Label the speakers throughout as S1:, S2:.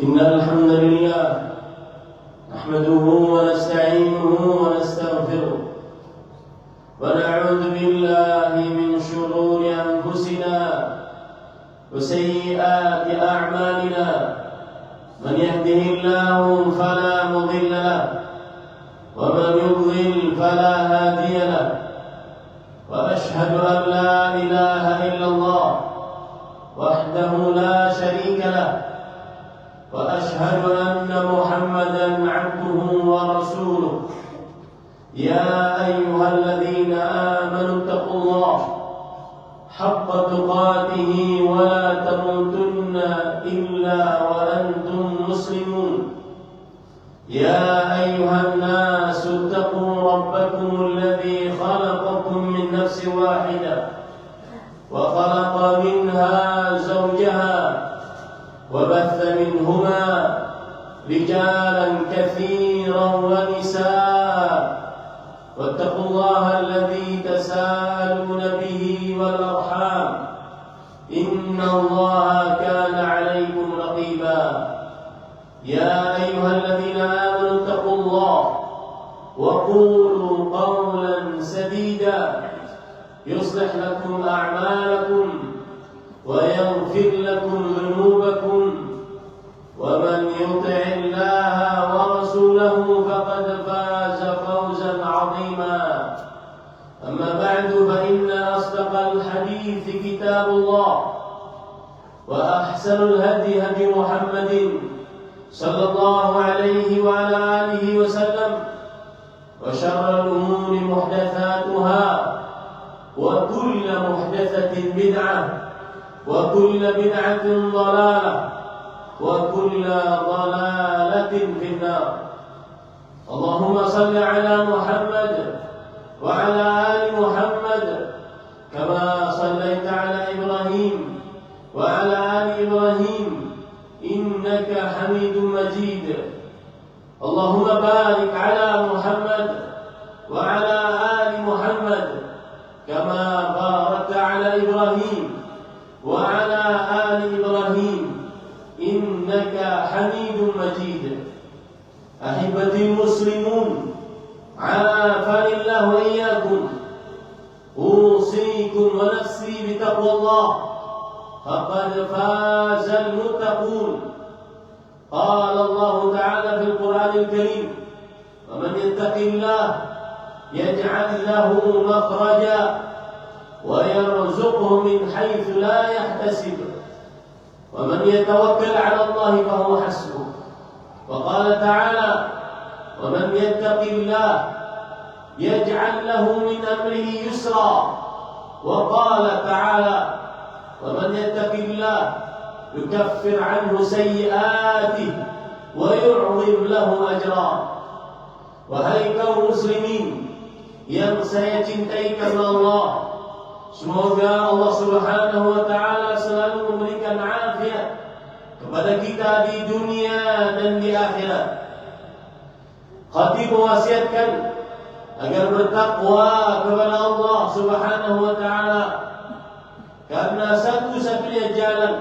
S1: إن الحمد لله نحمده ونستعينه ونستغفره ونعوذ بالله من شرور أنفسنا وسيئات أعمالنا من يهده الله فلا مضل له ومن يضلل فلا هادي له وأشهد أن لا إله إلا الله وحده لا شريك له وأشهد أن محمدًا عبده ورسوله يا أيها الذين آمنوا اتقوا الله حق تقاته ولا تموتن إلا وأنتم مسلمون يا أيها الناس اتقوا ربكم الذي خلقكم من نفس واحدة وخلق منها زوجها وبث منهما رجالا كثيرا ونساء واتقوا الله الذي تساءلون به والأرحام إن الله كان عليكم رقيبا يا أيها الذين آمنوا اتقوا الله وقولوا قولا سديدا يصلح لكم أعمالكم ويغفر لكم ذنوبكم ومن يطع الله ورسوله فقد فاز فوزا عظيما أما بعد فإن أصدق الحديث كتاب الله وأحسن الهدي هدي محمد صلى الله عليه وعلى آله وسلم وشر الأمور محدثاتها وكل محدثة بدعة وكل بدعة ضلالة وكل ضلالة في النار. اللهم صل على محمد وعلى آل محمد كما صليت على إبراهيم إبراهيم إنك حميد مجيد اللهم بارك على محمد وعلى آل محمد كما باركت على إبراهيم وعلى آل إبراهيم إنك حميد مجيد أحبتي المسلمون عافاني الله وإياكم أوصيكم ونفسي بتقوى الله فقد فاز المتقون قال الله تعالى في القرآن الكريم ومن يتق الله يجعل له مخرجا ويرزقه من حيث لا يحتسب ومن يتوكل على الله فهو حسبه وقال تعالى ومن يتق الله يجعل له من أمره يسرا وقال تعالى ومن يتق الله يكفر عنه سيئاته ويعظم له أجرا. Wahai kaum muslimin yang saya cintai karena Allah, semoga Allah Subhanahu wa taala selalu memberikan afiat kepada kita di dunia dan di akhirat. Khatib mewasiatkan agar bertakwa kepada Allah Subhanahu wa taala karena satu-satunya jalan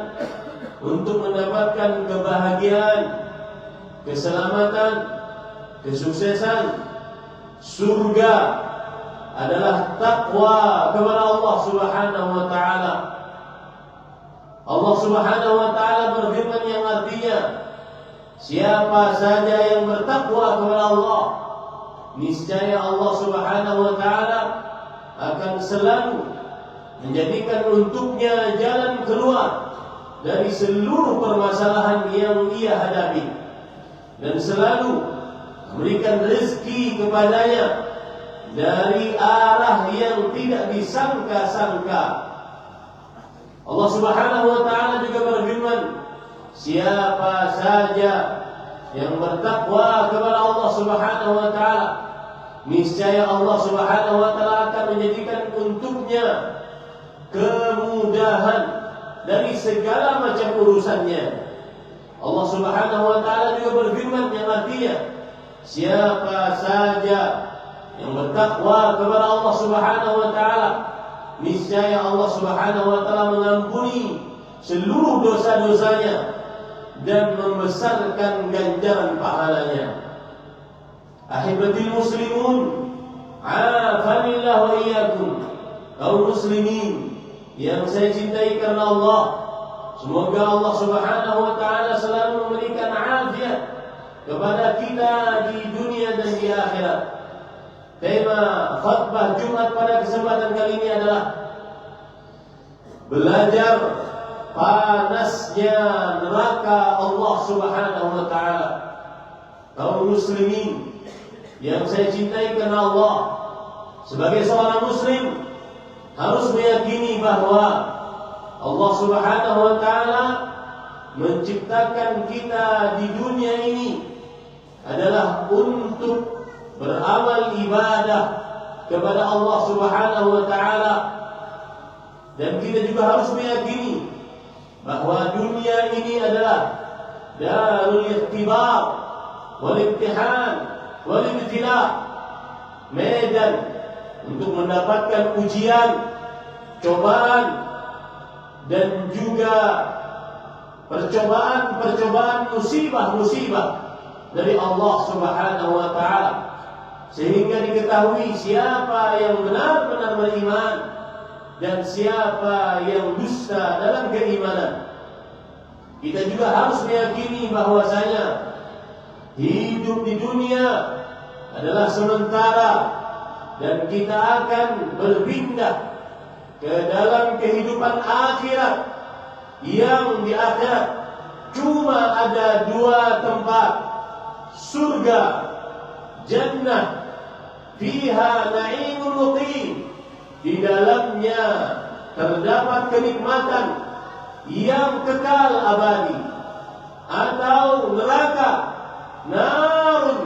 S1: untuk mendapatkan kebahagiaan, keselamatan, kesuksesan, surga adalah takwa kepada Allah Subhanahu wa taala. Allah Subhanahu wa taala berfirman yang artinya, siapa saja yang bertakwa kepada Allah, niscaya Allah Subhanahu wa taala akan selalu menjadikan untuknya jalan keluar dari seluruh permasalahan yang ia hadapi dan selalu memberikan rezeki kepadanya dari arah yang tidak disangka-sangka. Allah Subhanahu wa taala juga berfirman, siapa saja yang bertakwa kepada Allah Subhanahu wa taala, niscaya Allah Subhanahu wa taala akan menjadikan untuknya kemudahan dari segala macam urusannya. Allah Subhanahu wa taala juga berfirman yang artinya, siapa saja yang bertakwa kepada Allah Subhanahu wa taala, niscaya Allah Subhanahu wa taala mengampuni seluruh dosa-dosanya dan membesarkan ganjaran pahalanya. Ahibatil muslimun, afanillah wa iyyakum. Kaum muslimin yang saya cintai karena Allah, semoga Allah Subhanahu wa taala selalu memberikan afiat kepada kita di dunia dan di akhirat. Tema khutbah Jumat pada kesempatan kali ini adalah belajar panasnya neraka Allah Subhanahu wa taala. Kaum muslimin yang saya cintai karena Allah, sebagai seorang muslim harus meyakini bahwa Allah Subhanahu wa taala menciptakan kita di dunia ini adalah untuk beramal ibadah kepada Allah Subhanahu wa taala, dan kita juga harus meyakini bahwa dunia ini adalah darul ikhtibar wal imtihan wal ibtila, medan untuk mendapatkan ujian, cobaan dan juga percobaan, musibah-musibah dari Allah Subhanahu wa taala, sehingga diketahui siapa yang benar-benar beriman dan siapa yang dusta dalam keimanan. Kita juga harus meyakini bahwasanya hidup di dunia adalah sementara dan kita akan berpindah ke dalam kehidupan akhirat, yang di akhirat cuma ada dua tempat, surga, jannah, fiha na'imun muqim, di dalamnya terdapat kenikmatan yang kekal abadi, atau neraka, narun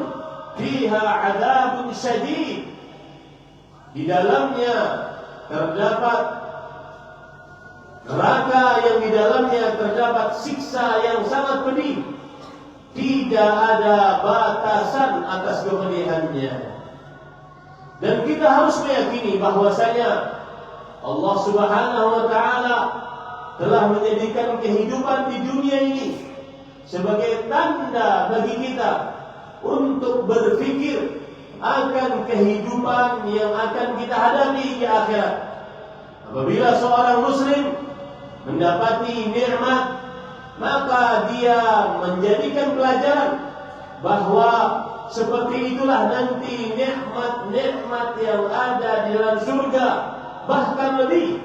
S1: fiha adabun syadid, di dalamnya terdapat neraka yang yang di dalamnya terdapat siksa yang sangat pedih. Tidak ada batasan atas kepedihannya. Dan kita harus meyakini bahwasanya Allah Subhanahu wa taala telah menjadikan kehidupan di dunia ini sebagai tanda bagi kita untuk berpikir akan kehidupan yang akan kita hadapi di akhirat. Apabila seorang muslim mendapati nikmat, maka dia menjadikan pelajaran bahwa seperti itulah nanti nikmat-nikmat yang ada di dalam surga, bahkan lebih.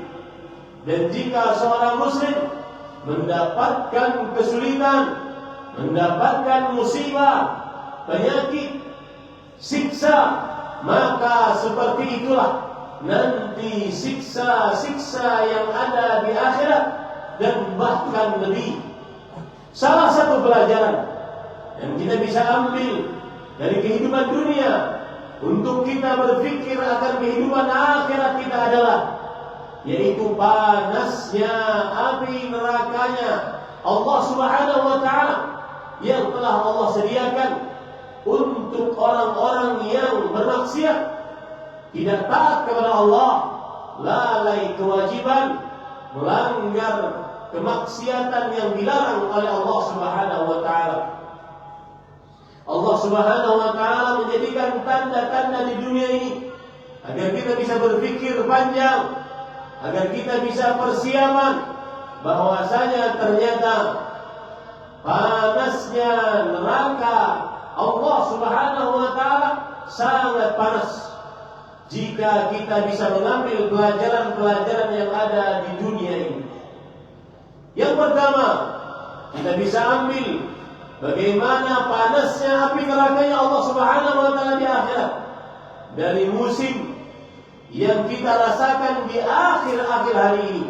S1: Dan jika seorang muslim mendapatkan kesulitan, mendapatkan musibah, penyakit, siksa, maka seperti itulah nanti siksa-siksa yang ada di akhirat dan bahkan lebih. Salah satu pelajaran yang kita bisa ambil dari kehidupan dunia untuk kita berpikir akan kehidupan akhirat kita adalah yaitu panasnya api nerakanya Allah Subhanahu wa taala yang telah Allah sediakan untuk orang-orang yang bermaksiat, tidak taat kepada Allah, lalai kewajiban, melanggar kemaksiatan yang dilarang oleh Allah Subhanahu wa taala. Allah Subhanahu wa taala menjadikan tanda-tanda di dunia ini agar kita bisa berpikir panjang, agar kita bisa persiapan bahwasanya ternyata panasnya neraka Allah Subhanahu wa taala sangat panas. Jika kita bisa mengambil pelajaran-pelajaran yang ada di dunia ini. Yang pertama, kita bisa ambil bagaimana panasnya api nerakanya Allah Subhanahu wa taala di akhirat. Dari musim yang kita rasakan di akhir-akhir hari ini,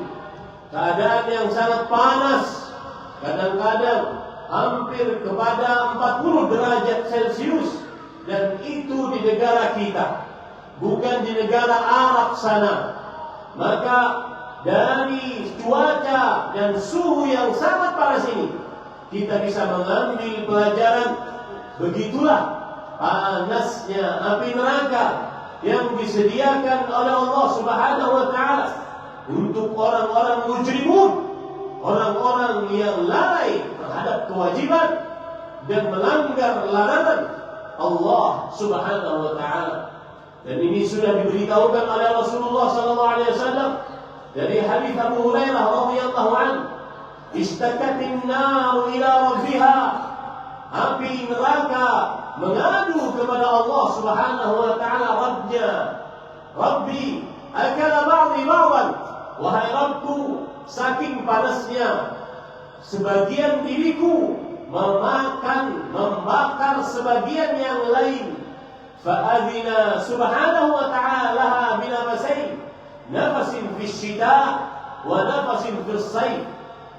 S1: keadaan yang sangat panas, kadang-kadang hampir kepada 40 derajat Celcius, dan itu di negara kita, bukan di negara Arab sana. Maka dari cuaca dan suhu yang sangat panas ini, kita bisa mengambil pelajaran. Begitulah panasnya api neraka yang disediakan oleh Allah Subhanahu wa taala untuk orang-orang mujrimun, orang-orang yang lalai terhadap kewajiban dan melanggar larangan Allah Subhanahu wa taala. Dan ini sudah diberitahukan oleh Rasulullah sallallahu alaihi wasallam dari hadis Abu Hurairah radhiyallahu anhu, "Istakatin nar ila rabbiha." Api neraka mengadu kepada Allah Subhanahu wa taala, Rabbnya, "Rabbi, akala ba'dhi ba'dan." Wahai Rabbku, saking panasnya sebagian diriku membakar sebagian yang lain. Fa'adina subhanahu wa ta'ala binafasain, nafasin fi syita wa nafasin fi sayf.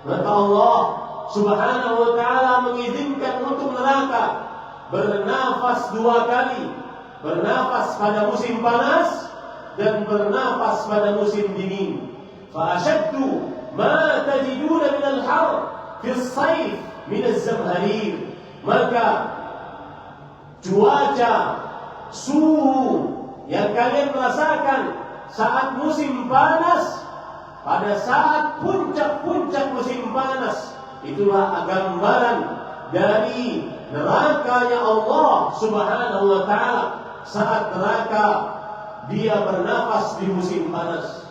S1: Maka Allah Subhanahu wa ta'ala mengizinkan untuk neraka bernafas 2 kali, bernafas pada musim panas dan bernafas pada musim dingin. Fa'ashaddu ma tajiduna min al-har fi as-sayf min az-zamharir. Maka cuaca, suhu yang kalian rasakan saat musim panas, pada saat puncak-puncak musim panas, itulah gambaran dari nerakanya Allah Subhanahu wa ta'ala saat neraka dia bernafas di musim panas.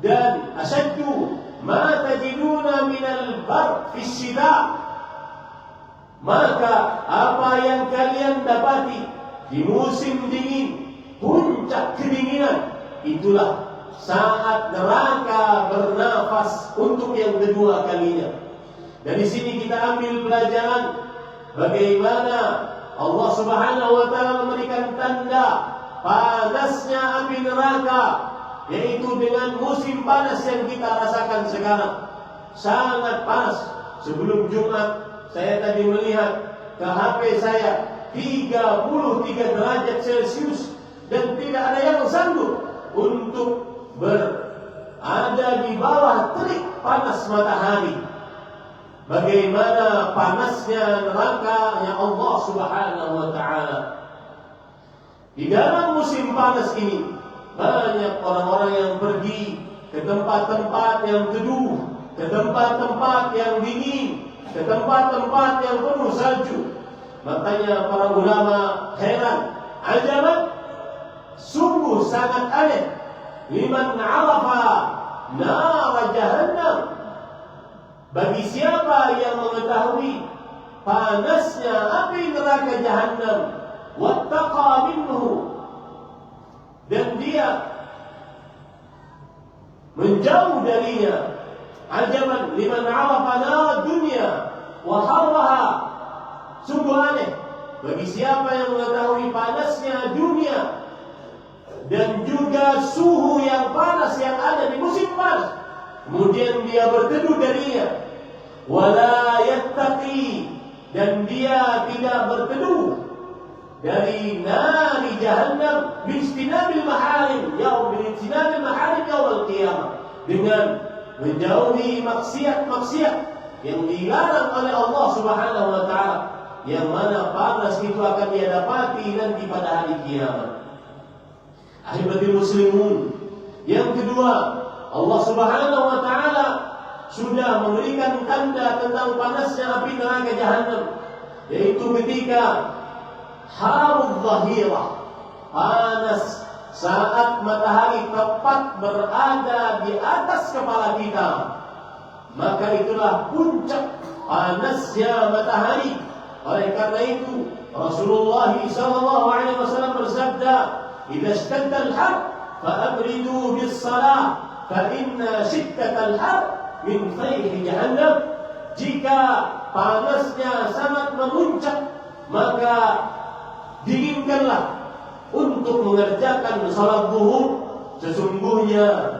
S1: Dan asyaddu ma tajiduna minal bar fi syita, maka apa yang kalian dapati di musim dingin, puncak kedinginan, itulah saat neraka bernafas untuk yang kedua kalinya. Dari sini kita ambil pelajaran bagaimana Allah Subhanahu wa taala memberikan tanda panasnya api neraka, yaitu dengan musim panas yang kita rasakan sekarang. Sangat panas. Sebelum Jumat saya tadi melihat ke HP saya 33 derajat Celcius, dan tidak ada yang sanggup untuk ada di bawah terik panas matahari. Bagaimana panasnya neraka yang Allah Subhanahu wa ta'ala. Di dalam musim panas ini, banyak orang-orang yang pergi ke tempat-tempat yang teduh, ke tempat-tempat yang dingin, ke tempat-tempat yang penuh salju. Makanya para ulama heran, ajaban, sungguh sangat aneh. Liman arafa nar jahannam, bagi siapa yang mengetahui panasnya api neraka jahannam, wattaqa minhu, dan dia menjauh darinya. Ajaban liman arafa nar dunya wa harraha, sungguh aneh bagi siapa yang mengetahui panasnya dunia dan juga suhu yang panas yang ada di musim panas, kemudian dia berteduh darinya. Wala yattaqi, dan dia tidak berteduh dari nari jahannam bijtinabil maharim bijtinabil maharim yaumil qiyamah, dengan menjauhi maksiat-maksiat yang dilarang oleh Allah Subhanahu wa ta'ala, yang mana panas itu akan dia dapati nanti pada hari kiamat. Ahibatul muslimun, yang kedua, Allah Subhanahu wa ta'ala sudah memberikan tanda tentang panasnya api neraka jahannam, yaitu ketika harul zahirah, panas saat matahari tepat berada di atas kepala kita. Maka itulah puncak panasnya matahari. Oleh karena itu Rasulullah SAW bersabda, "Idza ishtadda al-har fa'abridu bis-salah, fa inna shiddatal har min fayhi jahannam." Jika panasnya sangat memuncak, maka dinginkanlah untuk mengerjakan salat zuhur. Sesungguhnya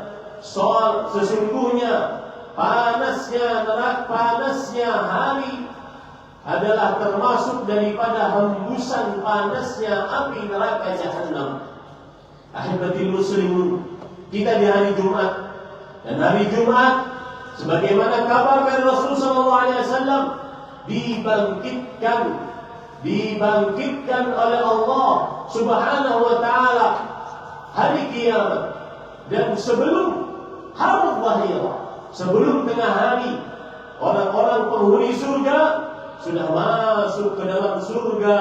S1: panasnya neraka, panasnya hari adalah termasuk daripada hembusan panasnya api neraka jahannam. Ahibatul muslimun, kita di hari Jumat, dan hari Jumat sebagaimana kabar dari Rasulullah SAW dibangkitkan oleh Allah Subhanahu wa ta'ala hari kiamat. Dan sebelum harul zahirah, sebelum tengah hari, orang-orang penghuni surga sudah masuk ke dalam surga,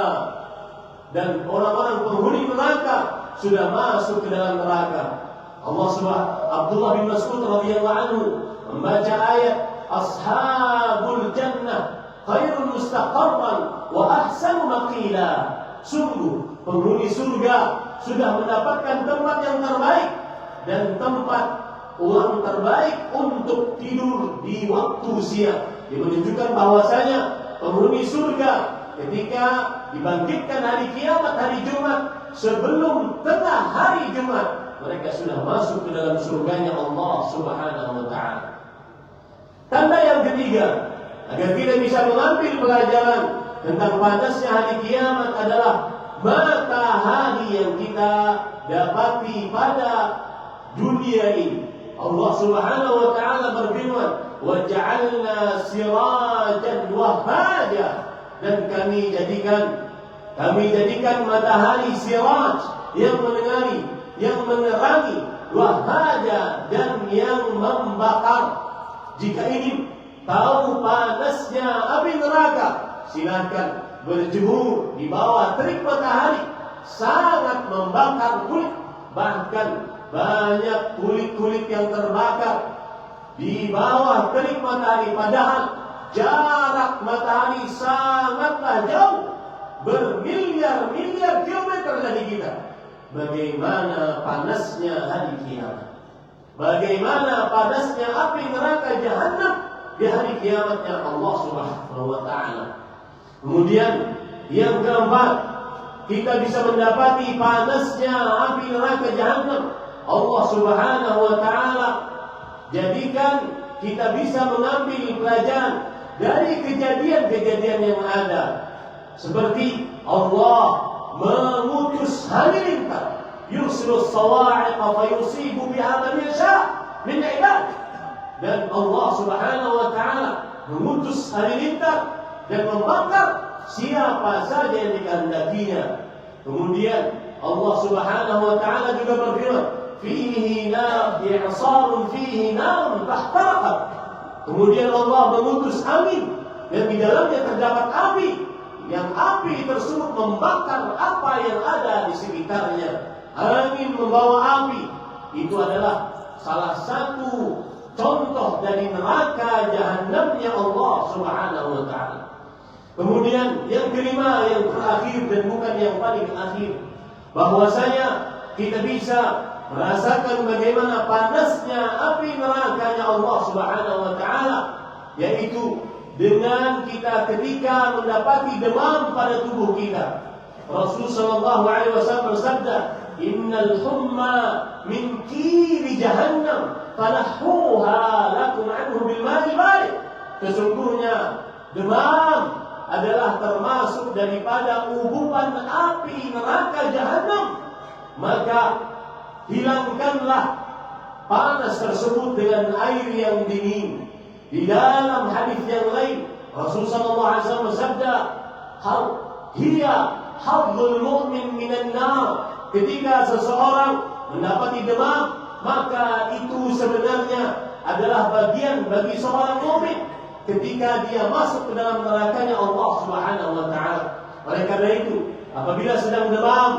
S1: dan orang-orang penghuni neraka sudah masuk ke dalam neraka. Abdullah bin Mas'ud radhiyallahu anhu membaca ayat, ashabul jannah khairul mustaqarran wa ahsanu maqila. Sungguh penghuni surga sudah mendapatkan tempat yang terbaik dan tempat uang terbaik untuk tidur di waktu siang. Ini menunjukkan bahwasanya penghuni surga ketika dibangkitkan hari kiamat, hari Jumat, sebelum tengah hari Jumat, mereka sudah masuk ke dalam surganya Allah Subhanahu wa ta'ala. Tanda yang ketiga, agar kita bisa mengambil pelajaran tentang panasnya hari kiamat, adalah matahari yang kita dapati pada dunia ini. Allah Subhanahu wa ta'ala berfirman, "Waja'alna sirajan wahhaja," dan kami jadikan matahari siraj, yang menerangi, wahhaja, dan yang membakar. Jika ingin tahu panasnya api neraka, silakan berjemur di bawah terik matahari, sangat membakar kulit. Bahkan banyak kulit-kulit yang terbakar di bawah terik matahari, padahal jarak matahari sangatlah jauh, bermiliar-miliar kilometer dari kita. Bagaimana panasnya hari kiamat, bagaimana panasnya api neraka jahannam di hari kiamatnya Allah Subhanahu wa ta'ala. Kemudian yang keempat, kita bisa mendapati panasnya api neraka jahannam. Allah Subhanahu wa ta'ala jadikan kita bisa mengambil pelajaran dari kejadian-kejadian yang ada. Seperti Allah mengutus halilintar, yursilus sawa'iqa fayusibu biha man yasha, min ibad. Dan Allah Subhanahu wa taala mengutus halilintar dan membakar siapa saja yang dikehendakinya. Kemudian Allah Subhanahu wa taala juga berfirman, fihi nar i'sarun fihi nar tahtaraqat. Kemudian Allah mengutus angin yang di dalamnya terdapat api, yang api tersebut membakar apa yang ada di sekitarnya. Angin membawa api, itu adalah salah satu contoh dari neraka jahanamnya Allah Subhanahu wa taala. Kemudian yang kelima, yang terakhir dan bukan yang paling akhir, bahwasanya kita bisa merasakan bagaimana panasnya api nerakanya Allah Subhanahu wa taala, yaitu dengan kita ketika mendapati demam pada tubuh kita. Rasul sallallahu alaihi wasallam bersabda, "Innal humma min kiri jahannam fanahuha lakum anhu bil ma'i barid." Sesungguhnya demam adalah termasuk daripada ububan api neraka jahanam, maka hilangkanlah panas tersebut dengan air yang dingin. Di dalam hadis yang lain, Rasul sallallahu alaihi wasallam bersabda, "Hiya hadzul mu'min minan nar." Ketika seseorang mendapati demam, maka itu sebenarnya adalah bagian bagi seorang mukmin ketika dia masuk ke dalam nerakanya Allah Subhanahu wa taala. Oleh karena itu, apabila sedang demam,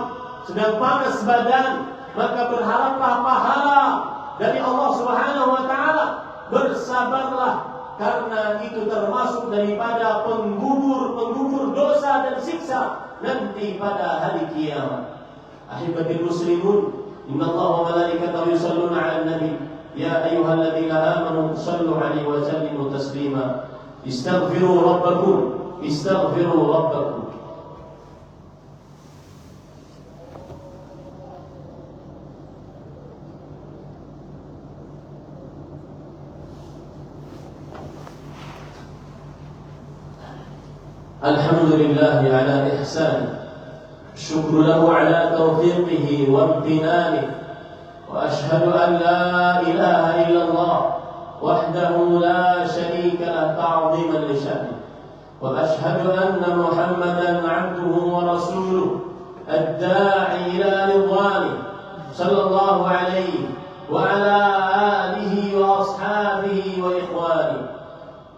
S1: sedang panas badan, maka berharaplah pahala dari Allah Subhanahu wa taala. Bersabarlah, karena itu termasuk daripada penggugur dosa dan siksa nanti pada hari kiamat. Ahibatul muslimun, innallaha wa malaikatahu yusholluna 'alan nabi. Ya ayyuhalladzina amanu shallu 'alaihi wa sallimu taslima. Istaghfiru rabbakum, istaghfiru rabbakum. Alhamdulillah ala ihsani, syukru lahu ala taufiqihi wa imtinanihi, wa ashhadu an la ilaha illallah wahdahu la syarika lah ta'ziman li sya'nihi, wa ashhadu anna Muhammadan 'abduhu wa rasuluhu ad-da'i ila ridwanihi sallallahu alaihi wa ala alihi wa ashabihi wa ikhwanihi.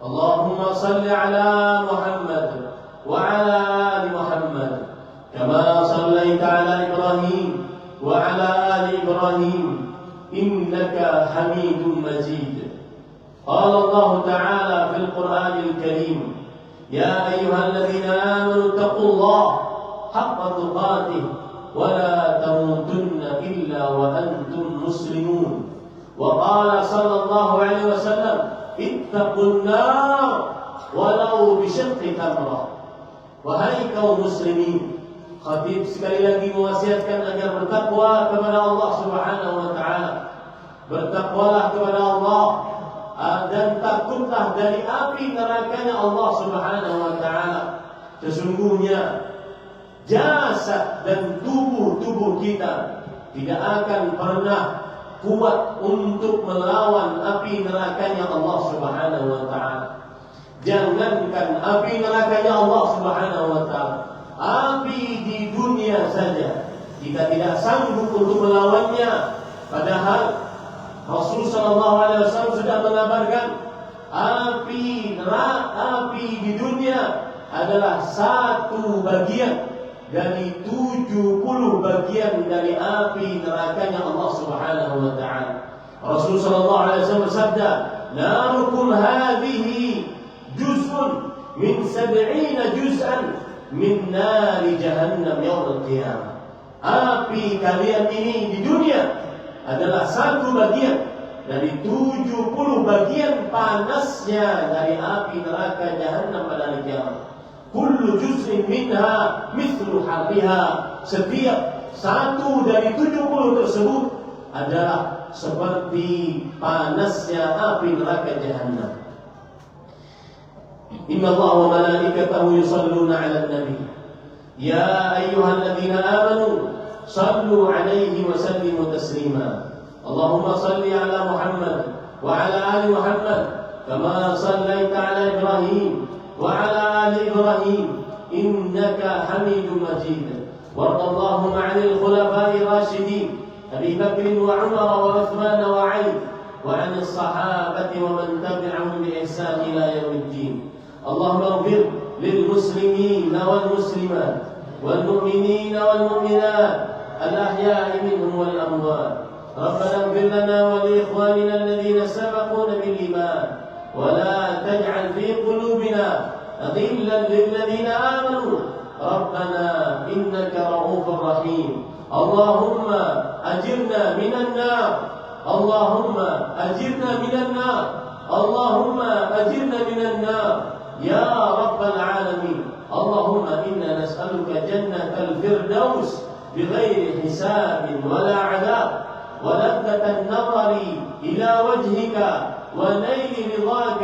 S1: Allahumma salli ala Muhammad وعلى آل محمد كما صليت على إبراهيم وعلى آل إبراهيم إنك حميد مجيد. قال الله تعالى في القرآن الكريم: يا أيها الذين آمنوا اتقوا الله حق تقاته ولا تموتن إلا وأنتم مسلمون. وقال صلى الله عليه وسلم: اتقوا النار ولو بشق تمرة. Wahai kaum muslimin, khatib sekali lagi mewasiatkan agar bertakwa kepada Allah Subhanahu wa taala. Bertakwalah kepada Allah dan takutlah dari api nerakanya Allah Subhanahu wa taala. Sesungguhnya jasad dan tubuh kita tidak akan pernah kuat untuk melawan api nerakanya Allah Subhanahu wa taala. Jangankan api nerakanya Allah Subhanahu wa taala, api di dunia saja kita tidak sanggup untuk melawannya. Padahal Rasul sallallahu alaihi wasallam sudah mengabarkan api di dunia adalah satu bagian dari 70 bagian dari api nerakanya Allah Subhanahu wa taala. Rasul sallallahu alaihi wasallam bersabda, "Narukum hadhihi juz'un min 70 juz'an min nari jahannam yaumil qiyamah." Api kalian ini di dunia adalah satu bagian dari 70 bagian panasnya dari api neraka jahannam pada hari kiamat. Kullu juz'in minha mithlu harriha. Setiap satu dari 70 tersebut adalah seperti panasnya api neraka jahannam. Inna Allah wa malaikatahu yusalluna 'alan nabi. Ya ayyuhalladzina amanu sallu 'alaihi wa sallimu taslima. اللهم صل على محمد وعلى آل محمد كما صليت على إبراهيم وعلى آل إبراهيم إنك حميد مجيد. وارض اللهم عن الخلفاء الراشدين أبي بكر وعمر وعثمان وعلي وعن الصحابة ومن تبعهم بإحسان إلى يوم الدين. اللهم اغفر للمسلمين والمسلمات والمؤمنين والمؤمنات الأحياء منهم والأموات. ربنا اغفر لنا ولإخواننا الذين سبقونا بالإيمان ولا تجعل في قلوبنا غلا للذين آمنوا ربنا إنك رؤوف رحيم. اللهم أجرنا من النار، اللهم أجرنا من النار، اللهم أجرنا من النار يا رب العالمين. اللهم إنا نسألك جنة الفردوس بغير حساب ولا عذاب، ولذة النظر إلى وجهك ونيل رضاك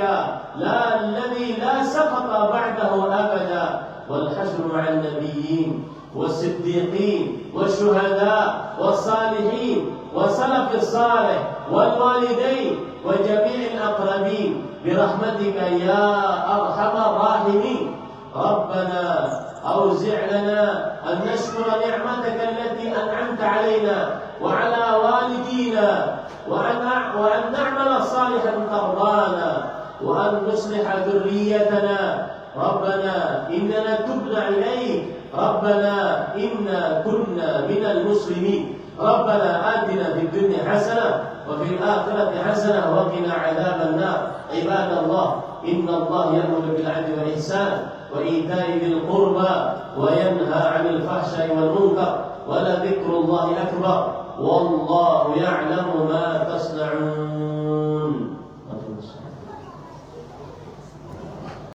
S1: لا الذي لا سقط بعده أبدا، والحشر مع النبيين والصديقين والشهداء والصالحين والسلف الصالح والوالدين وجميع الأقربين برحمتك يا أرحم الراحمين. ربنا أوزع لنا أن نشكر نعمتك التي أنعمت علينا وعلى والدينا وأن نعمل صالحا ترضانا وأن نصلح ذريتنا. ربنا إننا تبنا إليك، ربنا إنا كنا من المسلمين. ربنا آتنا في الدنيا حسنة وفي الآخرة حسنة وقنا عذاب النار. عباد الله، إن الله يأمر بالعدل والإحسان وإيتاء ذي القربى وينهى عن الفحشاء والمنكر ولذكر الله أكبر والله يعلم ما تصنعون.